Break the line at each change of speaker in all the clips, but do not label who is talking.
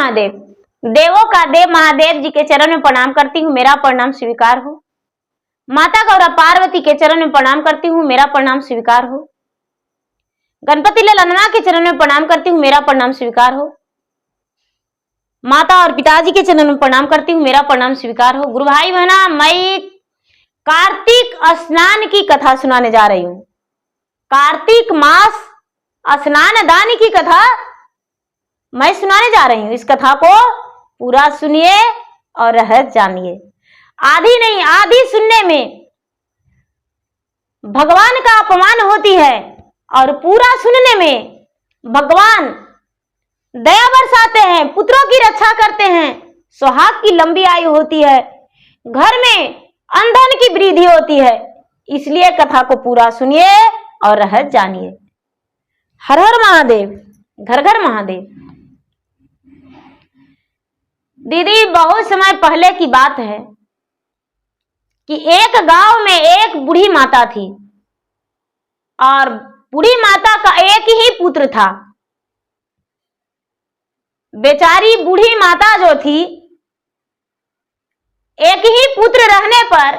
महादेव। देवों का देव महादेव जी के चरण में प्रणाम करती हूँ, मेरा प्रणाम स्वीकार हो। माता गौरा पार्वती के चरण में प्रणाम करती हूँ, मेरा प्रणाम स्वीकार हो। गणपति ललनमा के चरण में प्रणाम करती हूँ, मेरा प्रणाम स्वीकार हो। माता और पिताजी के चरण में प्रणाम करती हूँ, मेरा प्रणाम स्वीकार हो। गुरु भाई बहना, मैं कार्तिक स्नान की कथा सुनाने जा रही हूँ। कार्तिक मास स्नान दान की कथा मैं सुनाने जा रही हूँ। इस कथा को पूरा सुनिए और रहस्य जानिए। आधी नहीं आधी सुनने में भगवान का अपमान होती है और पूरा सुनने में भगवान दया बरसाते हैं, पुत्रों की रक्षा करते हैं, सुहाग की लंबी आयु होती है, घर में अंधन की वृद्धि होती है। इसलिए कथा को पूरा सुनिए और रहस्य जानिए। हर हर महादेव, घर घर महादेव। दीदी, बहुत समय पहले की बात है कि एक गांव में एक बूढ़ी माता थी और बूढ़ी माता का एक ही पुत्र था। बेचारी बूढ़ी माता जो थी, एक ही पुत्र रहने पर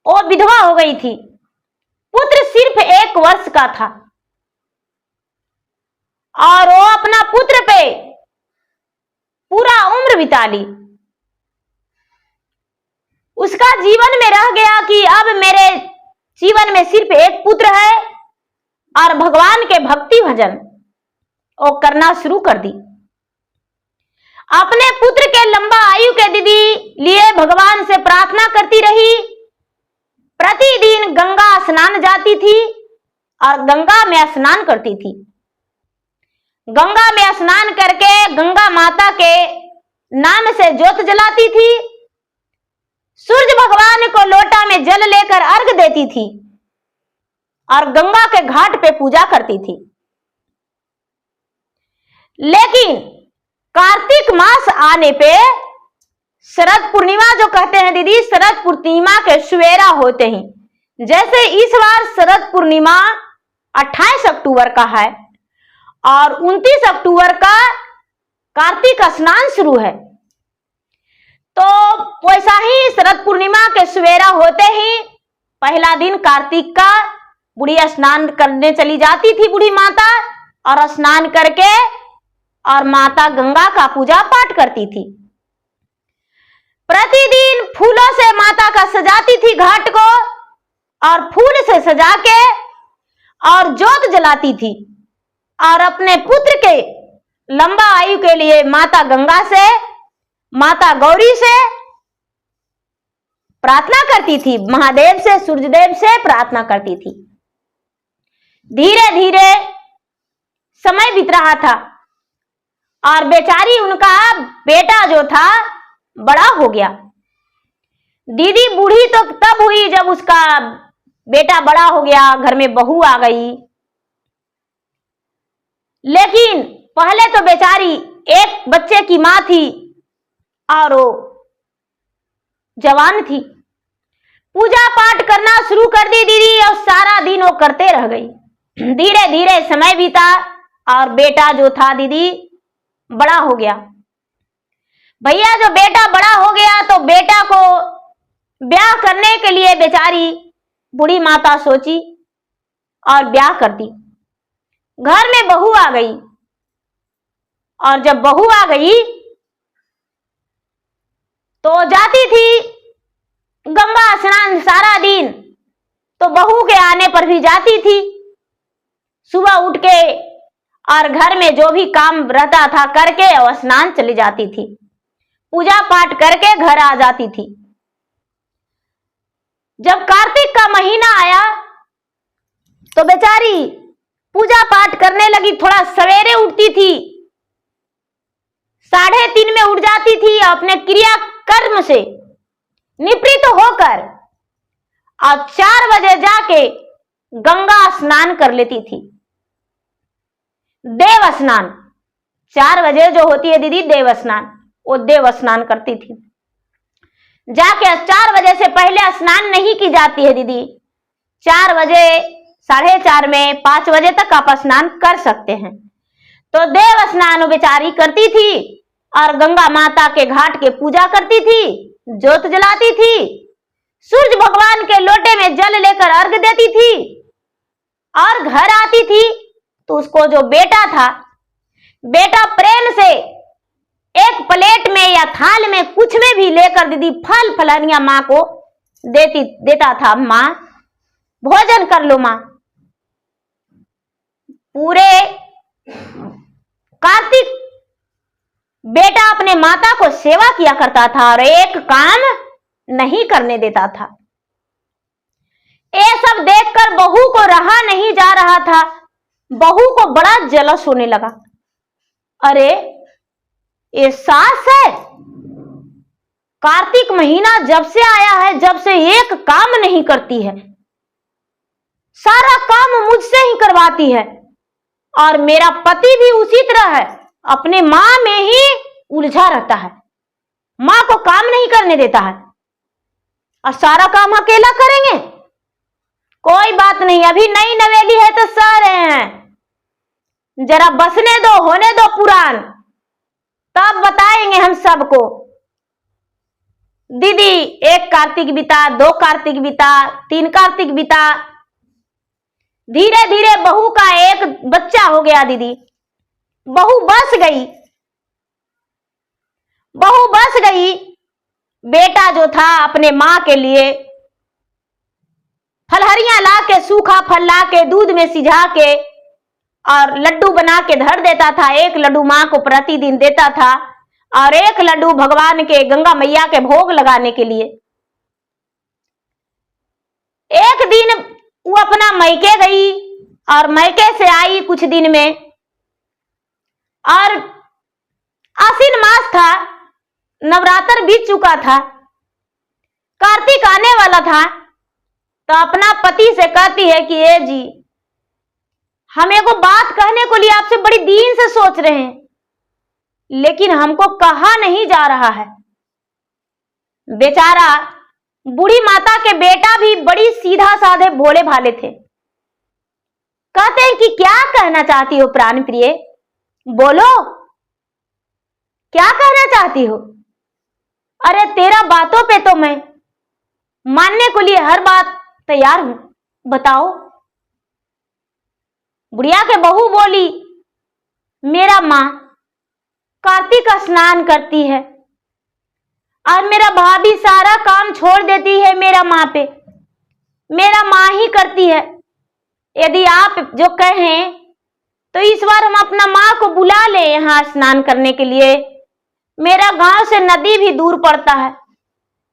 वो विधवा हो गई थी। पुत्र सिर्फ 1 वर्ष का था और वो अपना पुत्र पे पूरा उम्र बिता ली। उसका जीवन में रह गया कि अब मेरे जीवन में सिर्फ एक पुत्र है और भगवान के भक्ति भजन वो करना शुरू कर दी। अपने पुत्र के लंबा आयु के दीदी लिए भगवान से प्रार्थना करती रही। प्रतिदिन गंगा स्नान जाती थी और गंगा में स्नान करती थी। गंगा में स्नान करके गंगा माता के नाम से ज्योत जलाती थी। सूर्य भगवान को लोटा में जल लेकर अर्घ देती थी और गंगा के घाट पे पूजा करती थी। लेकिन कार्तिक मास आने पे शरद पूर्णिमा जो कहते हैं दीदी, शरद पूर्णिमा के सवेरा होते ही, जैसे इस बार शरद पूर्णिमा 28 अक्टूबर का है और 29 अक्टूबर का कार्तिक स्नान शुरू है, तो वैसा ही शरद पूर्णिमा के सवेरा होते ही पहला दिन कार्तिक का बूढ़ी स्नान करने चली जाती थी बूढ़ी माता और स्नान करके और माता गंगा का पूजा पाठ करती थी। प्रतिदिन फूलों से माता का सजाती थी घाट को और फूल से सजा के और ज्योत जलाती थी और अपने पुत्र के लंबा आयु के लिए माता गंगा से, माता गौरी से प्रार्थना करती थी, महादेव से, सूर्यदेव से प्रार्थना करती थी। धीरे धीरे समय बीत रहा था और बेचारी उनका बेटा जो था बड़ा हो गया। दीदी बूढ़ी तो तब हुई जब उसका बेटा बड़ा हो गया, घर में बहू आ गई। लेकिन पहले तो बेचारी एक बच्चे की मां थी और वो जवान थी। पूजा पाठ करना शुरू कर दी दीदी और सारा दिन वो करते रह गई। धीरे धीरे समय बीता और बेटा जो था दीदी बड़ा हो गया। भैया जो बेटा बड़ा हो गया तो बेटा को ब्याह करने के लिए बेचारी बूढ़ी माता सोची और ब्याह कर दी। घर में बहू आ गई और जब बहू आ गई तो जाती थी गंगा स्नान सारा दिन, तो बहू के आने पर भी जाती थी। सुबह उठ के और घर में जो भी काम रहता था करके और स्नान चली जाती थी, पूजा पाठ करके घर आ जाती थी। जब कार्तिक का महीना आया तो बेचारी पूजा पाठ करने लगी। थोड़ा सवेरे उठती थी, 3:30 में उठ जाती थी, अपने क्रिया कर्म से निवृत्त होकर और 4 बजे जाके गंगा स्नान कर लेती थी। देव स्नान 4 बजे जो होती है दीदी देव स्नान, वो देव स्नान करती थी। जाके 4 बजे से पहले स्नान नहीं की जाती है दीदी। 4 बजे, 4:30 में 5 बजे तक आप स्नान कर सकते हैं। तो देव स्नान बेचारी करती थी और गंगा माता के घाट के पूजा करती थी, जोत जलाती थी, सूर्य भगवान के लोटे में जल लेकर अर्घ देती थी और घर आती थी तो उसको जो बेटा था, बेटा प्रेम से एक प्लेट में या थाल में कुछ में भी लेकर दीदी फल फलहरियां माँ को देता था। माँ भोजन कर लो माँ। पूरे कार्तिक बेटा अपने माता को सेवा किया करता था और एक काम नहीं करने देता था। ये सब देखकर बहू को रहा नहीं जा रहा था। बहू को बड़ा जलस होने लगा। अरे ये सास है, कार्तिक महीना जब से आया है, जब से एक काम नहीं करती है, सारा काम मुझसे ही करवाती है और मेरा पति भी उसी तरह है, अपने माँ में ही उलझा रहता है, माँ को काम नहीं करने देता है और सारा काम अकेला करेंगे। कोई बात नहीं, अभी नई नवेली है तो सह रहे हैं, जरा बसने दो, होने दो पुरान, तब बताएंगे हम सबको। दीदी एक कार्तिक बीता, 2 कार्तिक बीता, 3 कार्तिक बीता, धीरे धीरे बहू का एक बच्चा हो गया। दीदी बहू बस गई, बहू बस गई। बेटा जो था अपने माँ के लिए फलहरियां ला के, सूखा फल ला के, दूध में सिझा के और लड्डू बना के धर देता था। एक लड्डू माँ को प्रतिदिन देता था और एक लड्डू भगवान के, गंगा मैया के भोग लगाने के लिए। एक दिन वो अपना मैके गई और मैके से आई कुछ दिन में, और आश्विन मास था, नवरात्र बीत चुका था, कार्तिक आने वाला था, तो अपना पति से कहती है कि ए जी, हम एगो बात कहने को लिए आपसे बड़ी दिन से सोच रहे हैं, लेकिन हमको कहा नहीं जा रहा है। बेचारा बूढ़ी माता के बेटा भी बड़ी सीधा साधे भोले भाले थे। कहते हैं कि क्या कहना चाहती हो प्राण प्रिय, बोलो क्या कहना चाहती हो। अरे तेरा बातों पे तो मैं मानने को लिए हर बात तैयार हूं, बताओ। बुढ़िया के बहू बोली, मेरा माँ कार्तिक स्नान करती है और मेरा भाभी सारा काम छोड़ देती है मेरा माँ पे, मेरा माँ ही करती है। यदि आप जो कहें तो इस बार हम अपना माँ को बुला ले यहाँ स्नान करने के लिए। मेरा गांव से नदी भी दूर पड़ता है,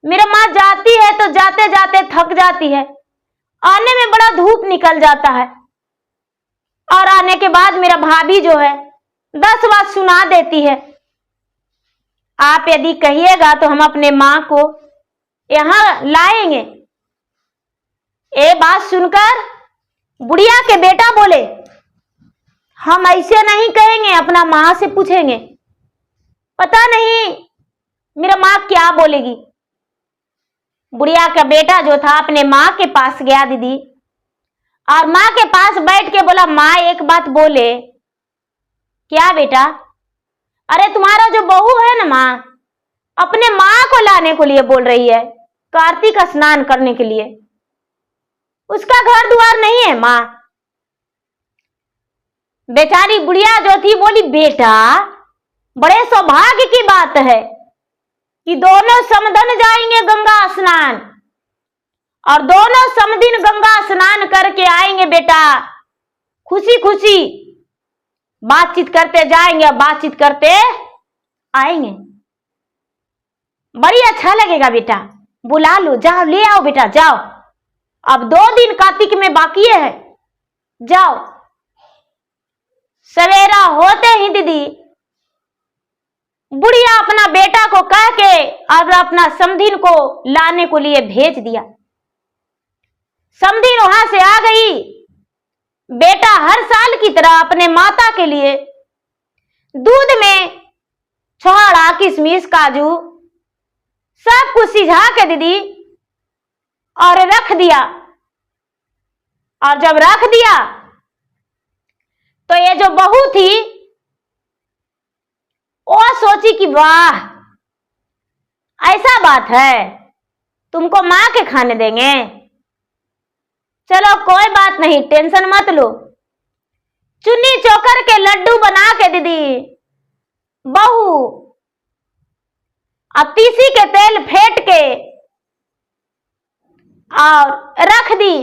मेरा माँ जाती है तो जाते जाते थक जाती है, आने में बड़ा धूप निकल जाता है और आने के बाद मेरा भाभी जो है 10 बात सुना देती है। आप यदि कहिएगा तो हम अपने माँ को यहाँ लाएंगे। ये बात सुनकर बुढ़िया के बेटा बोले, हम ऐसे नहीं कहेंगे, अपना माँ से पूछेंगे, पता नहीं मेरा माँ क्या बोलेगी। बुढ़िया का बेटा जो था अपने माँ के पास गया दीदी, और माँ के पास बैठ के बोला, माँ एक बात बोले। क्या बेटा? अरे तुम्हारा जो बहू है ना माँ, अपने माँ को लाने को लिए बोल रही है कार्तिक स्नान करने के लिए, उसका घर द्वार नहीं है माँ। बेचारी बुढ़िया जो थी बोली, बेटा बड़े सौभाग्य की बात है कि दोनों समधन जाएंगे गंगा स्नान, और दोनों समदिन गंगा स्नान करके आएंगे बेटा, खुशी खुशी बातचीत करते जाएंगे और बातचीत करते आएंगे, बड़ी अच्छा लगेगा बेटा, बुला लो, जाओ ले आओ बेटा, जाओ, अब 2 दिन कार्तिक में बाकी है, जाओ। सवेरा होते ही दीदी बुढ़िया अपना बेटा को कह के और अपना समधिन को लाने को लिए भेज दिया। समधिन वहां से आ गई। बेटा हर साल की तरह अपने माता के लिए दूध में छोड़ा, किशमिश, काजू सब कुछ सिझा के दीदी और रख दिया। और जब रख दिया तो ये जो बहू थी सोची कि वाह, ऐसा बात है, तुमको माँ के खाने देंगे। चलो कोई बात नहीं, टेंशन मत लो। चुन्नी चोकर के लड्डू बना के दीदी बहू अब तीसी के तेल फेंट के और रख दी,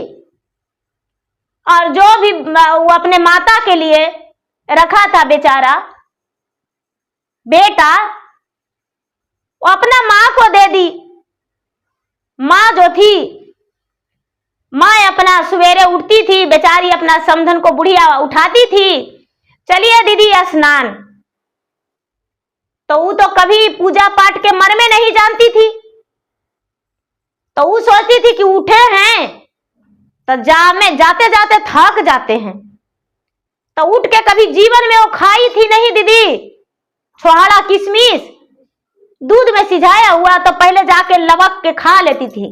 और जो भी वो अपने माता के लिए रखा था बेचारा बेटा, वो अपना माँ को दे दी। माँ जो थी, माँ अपना सवेरे उठती थी बेचारी, अपना समधन को बुढ़िया उठाती थी, चलिए दीदी स्नान। तो वो तो कभी पूजा पाठ के मर्म में नहीं जानती थी, तो वो सोचती थी कि उठे हैं तो जाते जाते थक जाते हैं, तो उठ के कभी जीवन में वो खाई थी नहीं दीदी छोहाड़ा किशमिश, दूध में सिझाया हुआ, तो पहले जाके लवक के खा लेती थी,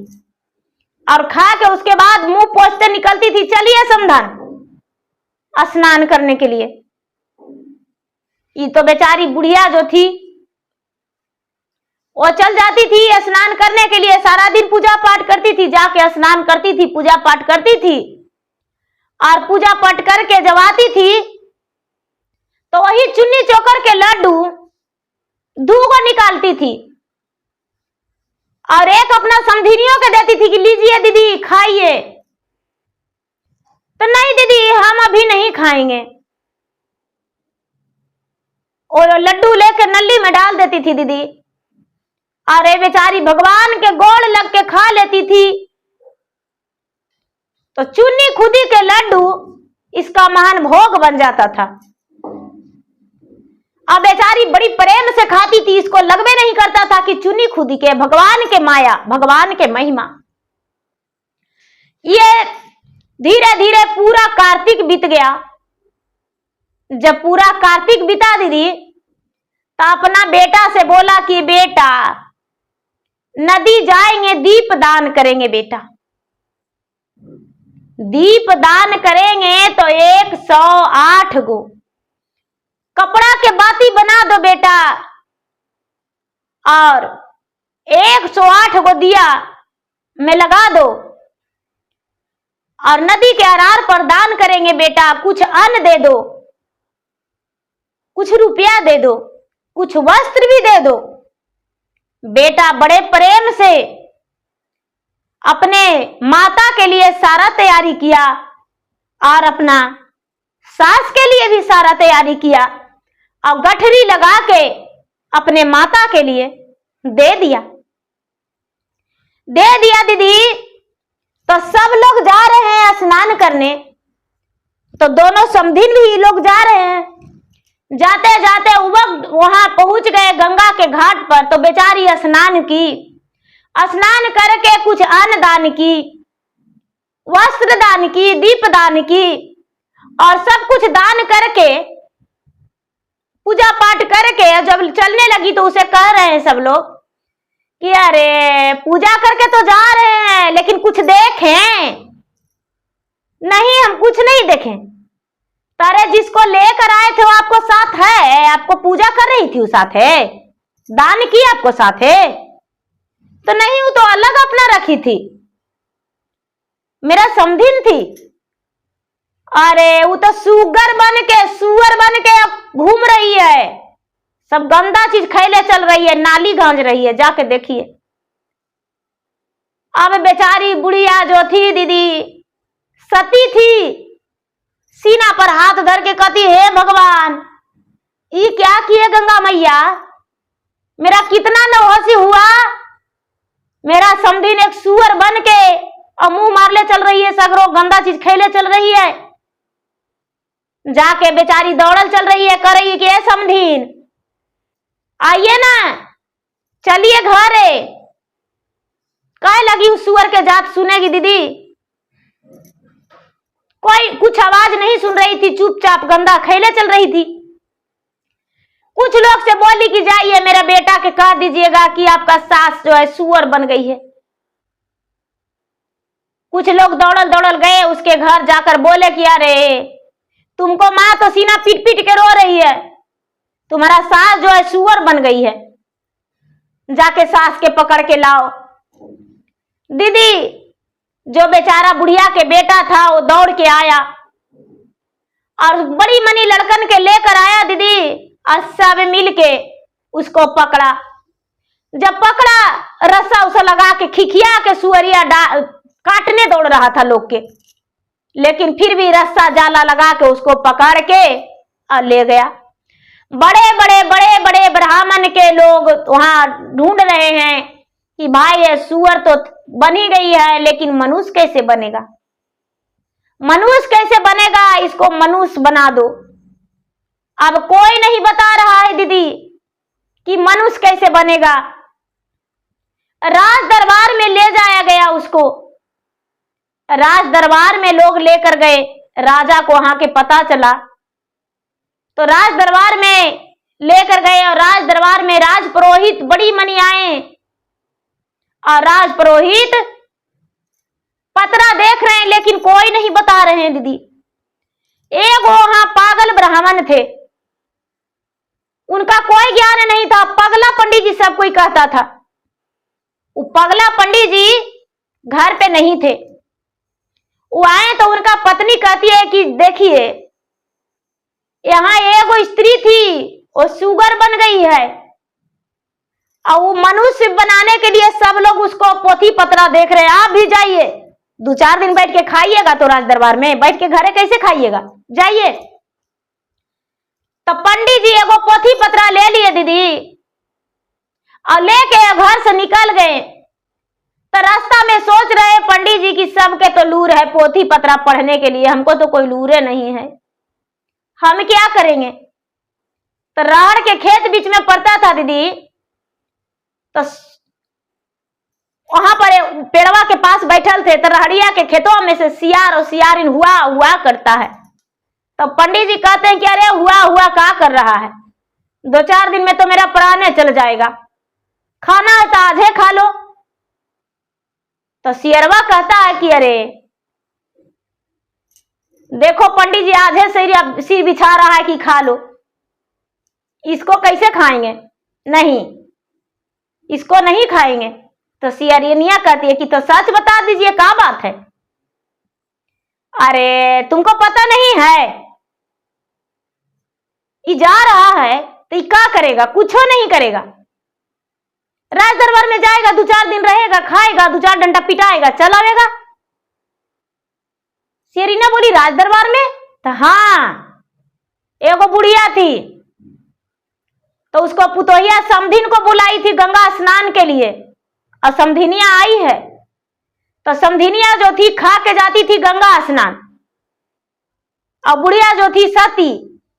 और खा के उसके बाद मुंह पोंछते निकलती थी, चलिए समधन स्नान करने के लिए। ये तो बेचारी बुढ़िया जो थी वो चल जाती थी स्नान करने के लिए, सारा दिन पूजा पाठ करती थी, जाके स्नान करती थी, पूजा पाठ करती थी, और पूजा पाठ करके जब आती थी तो वही चुन्नी चोकर के लड्डू दो को निकालती थी और एक अपना समधिनियों के देती थी कि लीजिए दीदी खाइए। तो नहीं दीदी हम अभी नहीं खाएंगे, और लड्डू लेकर नली में डाल देती थी दीदी, अरे बेचारी भगवान के गोड़ लग के खा लेती थी। तो चुन्नी खुदी के लड्डू इसका महान भोग बन जाता था। अब बेचारी बड़ी प्रेम से खाती थी, इसको लगवे नहीं करता था कि चुन्नी खुदी के भगवान के माया, भगवान के महिमा। ये धीरे धीरे पूरा कार्तिक बीत गया। जब पूरा कार्तिक बीता दीदी, तो अपना बेटा से बोला कि बेटा नदी जाएंगे, दीप दान करेंगे बेटा, दीप दान करेंगे तो 108 गो कपड़ा के बाती बना दो बेटा, और 108 गो दिया में लगा दो, और नदी के अरार पर दान करेंगे बेटा, कुछ अन्न दे दो, कुछ रुपया दे दो, कुछ वस्त्र भी दे दो। बेटा बड़े प्रेम से अपने माता के लिए सारा तैयारी किया, और अपना सास के लिए भी सारा तैयारी किया, और गठरी लगा के अपने माता के लिए दे दिया दीदी। तो सब लोग जा रहे हैं स्नान करने, तो दोनों समधिन भी लोग जा रहे हैं। जाते जाते वहां पहुंच गए गंगा के घाट पर, तो बेचारी स्नान की, स्नान करके कुछ अन्न दान की, वस्त्र दान की, दीप दान की, और सब कुछ दान करके पूजा पाठ करके जब चलने लगी, तो उसे कह रहे हैं सब लोग कि अरे पूजा करके तो जा रहे हैं, लेकिन कुछ देखें? नहीं, हम कुछ नहीं देखें। तारे जिसको लेकर आए थे वो आपको साथ है, आपको पूजा कर रही थी, वो साथ है, दान की आपको साथ है? तो नहीं, वो तो अलग अपना रखी थी, मेरा समधिन थी। अरे वो तो सुअर बन के अब घूम रही है, सब गंदा चीज खैले चल रही है, नाली गांज रही है, जाके देखिए। अब बेचारी बुढ़िया जो थी दीदी सती थी, सीना पर हाथ धर के कहती, हे भगवान ये क्या किए गंगा मैया, मेरा कितना नौहसी हुआ, मेरा समधिन एक सुअर बन के और मुंह मारले चल रही है, सगरो गंदा चीज खैले चल रही है। जाके बेचारी दौड़ल चल रही है, कह रही है कि ए समधिन आइए ना, चलिए घरे। कह लगी उस सुअर के जात सुनेगी दीदी, कोई कुछ आवाज नहीं सुन रही थी, चुपचाप गंदा खैले चल रही थी। कुछ लोग से बोली कि जाइए मेरा बेटा के कह दीजिएगा कि आपका सास जो है सुअर बन गई है। कुछ लोग दौड़ल दौड़ल गए उसके घर, जाकर बोले कि अरे तुमको माँ तो सीना पीट पीट के रो रही है, तुम्हारा सास जो है सुअर बन गई है, जाके सास के पकड़ के लाओ। दीदी जो बेचारा बुढ़िया के बेटा था वो दौड़ के आया और बड़ी मनी लड़कन के लेकर आया दीदी, और सब मिल के उसको पकड़ा। जब पकड़ा, रस्सा उसा लगा के खिखिया के सुअरिया काटने दौड़ रहा था लोग के, लेकिन फिर भी रस्सा जाला लगा के उसको पकड़ के और ले गया। बड़े बड़े ब्राह्मण के लोग वहां ढूंढ रहे हैं कि भाई ये सुअर तो बन ही गई है, लेकिन मनुष्य कैसे बनेगा, मनुष्य कैसे बनेगा, इसको मनुष्य बना दो। अब कोई नहीं बता रहा है दीदी कि मनुष्य कैसे बनेगा। राज दरबार में ले जाया गया उसको, राज दरबार में लोग लेकर गए। राजा को वहां के पता चला तो राज दरबार में लेकर गए, और राज दरबार में राज पुरोहित बड़ी मनी आए, और राज पुरोहित पतरा देख रहे हैं लेकिन कोई नहीं बता रहे हैं दीदी। एक वहां पागल ब्राह्मण थे, उनका कोई ज्ञान नहीं था, पगला पंडित जी सब कोई कहता था। वो पगला पंडित जी घर पे नहीं थे, वो आए तो उनका पत्नी कहती है कि देखिए यहाँ एक स्त्री थी, वो सुगर बन गई है, और वो मनुष्य बनाने के लिए सब लोग उसको पोथी पत्रा देख रहे हैं। आप भी जाइए, 2-4 दिन बैठ के खाइएगा, तो राज दरबार में बैठ के घरे कैसे खाइएगा, जाइए। तो पंडित जी एगो पोथी पत्रा ले लिए दीदी, और लेके घर से निकल गए। तो रास्ता में सोच रहे पंडित जी की सबके तो लूर है पोथी पत्रा पढ़ने के लिए, हमको तो कोई लूरे नहीं है, हम क्या करेंगे। तो राहड़ के खेत बीच में पड़ता था दीदी, तो वहां पर पेड़वा के पास बैठल थे, तो रहड़िया के खेतों में से सियार और सियारिन हुआ करता है। तो पंडित जी कहते हैं कि अरे हुआ क्या कर रहा है, 2-4 दिन में तो मेरा प्राण चल जाएगा, खाना है तो आज है खा लो। तो सियरवा कहता है कि अरे देखो पंडित जी आज है सिर बिछा रहा है कि खा लो, इसको कैसे खाएंगे, नहीं इसको नहीं खाएंगे। तो सियरिनिया कहती है कि तो सच बता दीजिए क्या बात है। अरे तुमको पता नहीं है, ये जा रहा है तो ये क्या करेगा, कुछ नहीं करेगा, राज दरबार में जाएगा, 2-4 दिन रहेगा, खाएगा, 2-4 डंडा पिटाएगा, चल आएगा। सियरिना बोली राज दरबार में, तो हाँ एगो बुढ़िया थी, तो उसको पुतोहिया समधिन को बुलाई थी गंगा स्नान के लिए, और समधिनिया आई है। तो समधिनिया जो थी खा के जाती थी गंगा स्नान, और बुढ़िया जो थी सती,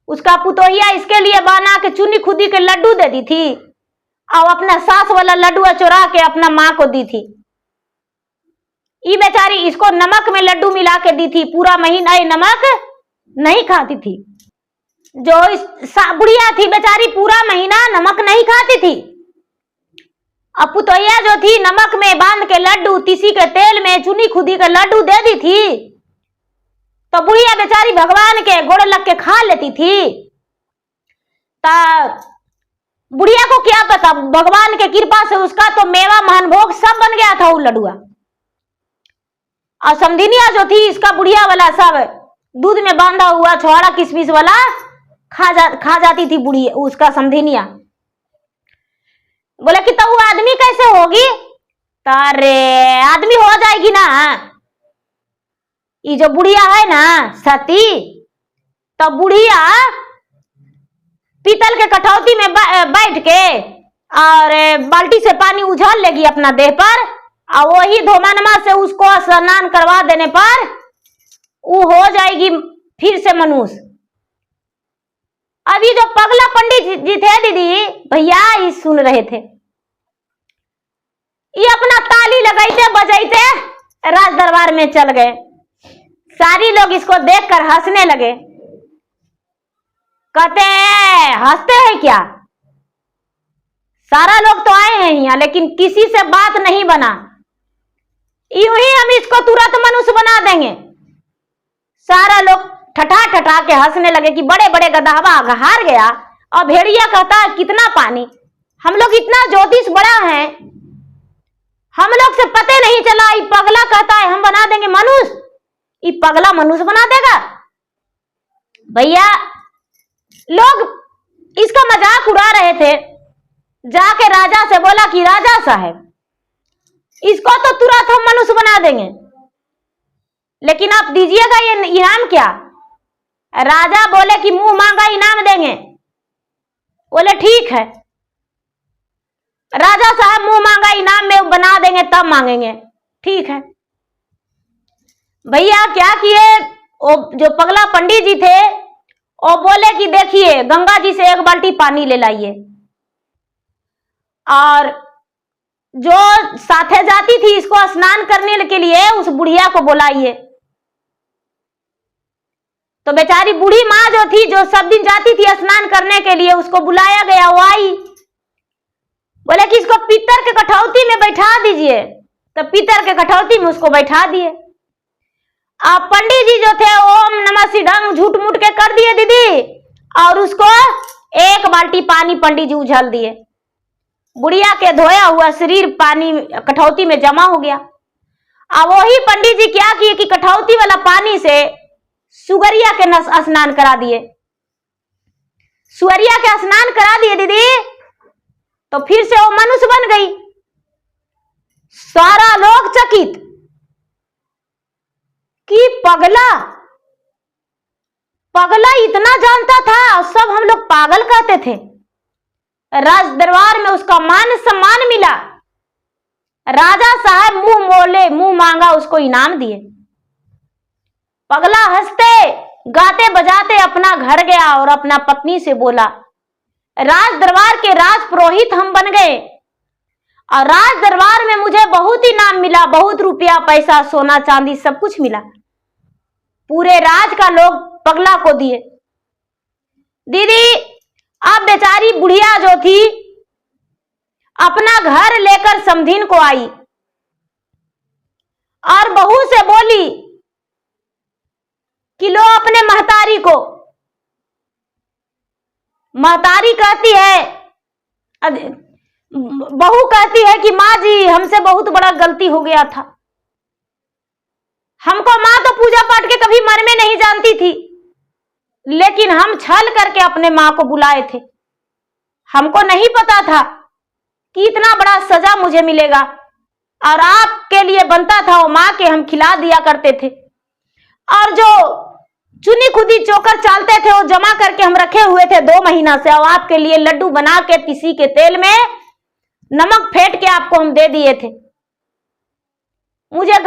उसका पुतोहिया इसके लिए बना के चुनी खुदी के लड्डू दे दी थी, और अपना सास वाला लड्डू चुरा के अपना माँ को दी थी। ये बेचारी इसको नमक में लड्डू मिला के दी थी, पूरा महीना ये नमक नहीं खाती थी। जो बुढ़िया थी बेचारी पूरा महीना नमक नहीं खाती थी, अब पुतोहिया जो थी नमक में बांध के लड्डू, तीसी के तेल में चुनी खुदी के लड्डू दे दी थी। तो बुढ़िया बेचारी भगवान के गोड़ लग के खा लेती थी। बुढ़िया को क्या पता, भगवान के कृपा से उसका तो मेवा महान भोग सब बन गया था वो लड्डुआ। और समधिनिया जो थी इसका बुढ़िया वाला सब दूध में बांधा हुआ छोड़ा किशमिश वाला खा जाती थी बुढ़िया, उसका समधिनिया। बोले कि तो वो आदमी कैसे होगी, अरे आदमी हो जाएगी ना, ये जो बुढ़िया है ना सती, तो बुढ़िया पीतल के कठौती में बैठ के और बाल्टी से पानी उझाल लेगी अपना देह पर, और वही धोमानमा से उसको स्नान करवा देने पर वो हो जाएगी फिर से मनुष्य। अभी जो पगला पंडित जी थे दीदी भैया, ये सुन रहे थे, ये अपना ताली लगाइते बजाइते राज दरबार में चल गए। सारी लोग इसको देखकर हंसने लगे, कहते हैं हंसते हैं क्या, सारा लोग तो आए हैं यहाँ लेकिन किसी से बात नहीं बना, यूं ही हम इसको तुरंत मनुष्य बना देंगे। सारा लोग ठठा ठठा के हंसने लगे कि बड़े बड़े गधावा हार गया, और भेड़िया कहता है कितना पानी। हम लोग इतना ज्योतिष बड़ा है, हम लोग से पते नहीं चला। ये पगला कहता है हम बना देंगे मनुष्य। ये पगला मनुष्य बना देगा? भैया लोग इसका मजाक उड़ा रहे थे। जाके राजा से बोला कि राजा साहब इसको तो तुरंत हम मनुष्य बना देंगे, लेकिन आप दीजिएगा ये इनाम क्या? राजा बोले कि मुंह मांगा इनाम देंगे। बोले ठीक है। राजा साहब मुंह मांगा इनाम में बना देंगे तब मांगेंगे। ठीक है। भैया क्या किए, वो जो पगला पंडित जी थे वो बोले कि देखिए गंगा जी से 1 बाल्टी पानी ले लाइए, और जो साथे जाती थी इसको स्नान करने के लिए उस बुढ़िया को बुलाइए। तो बेचारी बूढ़ी माँ जो थी, जो सब दिन जाती थी स्नान करने के लिए, उसको बुलाया गया। वो आई, बोले कि इसको पीतल के कठौती में बैठा दीजिए। तो पीतल के कठौती में उसको बैठा दिए। अब पंडित जी जो थे ओम नमः शिवाय झूठ मूठ के कर दिए दीदी, और उसको 1 बाल्टी पानी पंडित जी उझल दिए। बुढ़िया के धोया हुआ शरीर पानी कठौती में जमा हो गया। अब वही पंडित जी क्या किए कि कठौती वाला पानी से सुगरिया के स्नान करा दिए। सुगरिया के स्नान करा दिए दीदी, तो फिर से वो मनुष्य बन गई। सारा लोग चकित कि पगला इतना जानता था। सब हम लोग पागल कहते थे। राज दरबार में उसका मान सम्मान मिला। राजा साहब मुंह मोले मुंह मांगा उसको इनाम दिए। पगला हंसते गाते बजाते अपना घर गया और अपना पत्नी से बोला राज दरबार के राज पुरोहित हम बन गए, और राज दरबार में मुझे बहुत इनाम मिला, बहुत रुपया पैसा सोना चांदी सब कुछ मिला। पूरे राज का लोग पगला को दिए। दीदी अब बेचारी बुढ़िया जो थी अपना घर लेकर समधीन को आई और बहू से बोली कि लो अपने महतारी को। महतारी कहती है, बहू कहती है कि माँ जी हमसे बहुत बड़ा गलती हो गया था। हमको माँ तो पूजा पाठ के कभी मन में नहीं जानती थी, लेकिन हम छल करके अपने माँ को बुलाए थे। हमको नहीं पता था कि इतना बड़ा सजा मुझे मिलेगा, और आपके लिए बनता था वो माँ के हम खिला दिया करते थे। और जो चुनी खुदी चोकर चालते थे वो जमा करके हम रखे हुए थे 2 महीना से, और आपके लिए लड्डू बना के तीसी के तेल में नमक फेंट के आपको हम दे दिए थे। मुझसे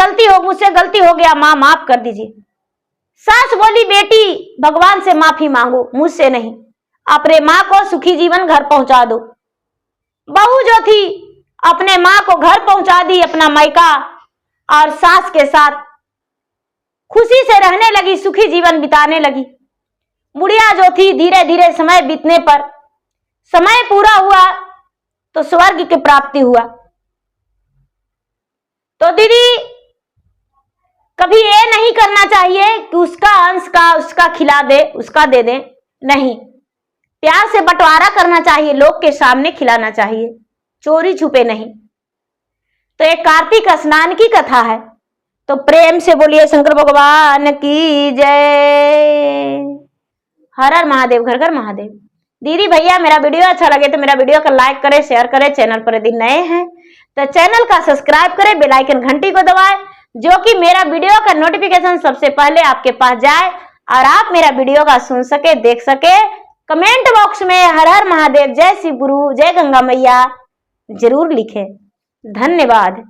गलती हो गया माँ, माफ कर दीजिए। सास बोली बेटी भगवान से माफी मांगो, मुझसे नहीं, अपने माँ को सुखी जीवन घर पहुंचा दो। बहू जो थी अपने माँ को घर पहुंचा दी अपना मायका, और सास के साथ खुशी से रहने लगी, सुखी जीवन बिताने लगी। बुढ़िया जो थी धीरे धीरे समय बीतने पर समय पूरा हुआ तो स्वर्ग की प्राप्ति हुआ। तो दीदी कभी ये नहीं करना चाहिए कि उसका अंश का उसका खिला दे, उसका दे दे, नहीं, प्यार से बंटवारा करना चाहिए, लोग के सामने खिलाना चाहिए, चोरी छुपे नहीं। तो एक कार्तिक स्नान की कथा है, तो प्रेम से बोलिए शंकर भगवान की जय। हर हर महादेव, घर घर महादेव। दीदी भैया मेरा वीडियो अच्छा लगे तो मेरा वीडियो को लाइक करें, शेयर करें। चैनल पर यदि नए हैं तो चैनल का सब्सक्राइब करें, बेल आइकन घंटी को दबाएं, जो कि मेरा वीडियो का नोटिफिकेशन सबसे पहले आपके पास जाए और आप मेरा वीडियो का सुन सके, देख सके। कमेंट बॉक्स में हर हर महादेव, जय शिव गुरु, जय गंगा मैया जरूर लिखें। धन्यवाद।